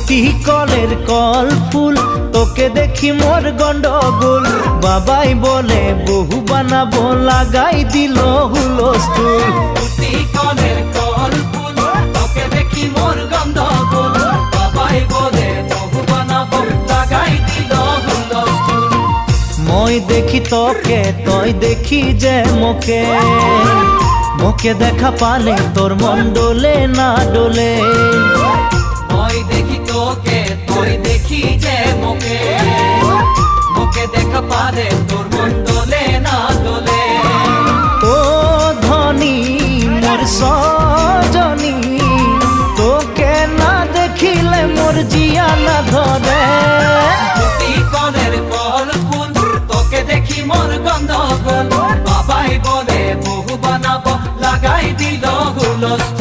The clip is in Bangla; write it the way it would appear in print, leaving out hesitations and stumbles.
দুটি কলের কল ফুল, তোকে দেখি মোর গন্ডগোল। বাবাই বলে বহু বানাবো, লাগাই দিল হুলস্থুল। দুটি কলের কল ফুল, তোকে দেখি মোর গন্ডগোল। বাবাই বলে বহু বানাবো, লাগাই দিল হুলস্থুল। মই দেখি তোকে, তই দেখি যে মোকে, মোকে দেখা পালে তোর মন ডোলে না ডোলে। মই দেখি তোকে, তুই দেখি যে মোকে, মোকে দেখা পারে তোর মন দোলে না দোলে। ও ধনী মোর সজনী, তোকে না দেখিলে মোর জিয়া না ধরে। দুটি কলের কল ফুল, তোকে দেখি মোর গন্ডগোল। বাবাই বলে বহু বানাবো, লাগাই দিল হুলস্থুল।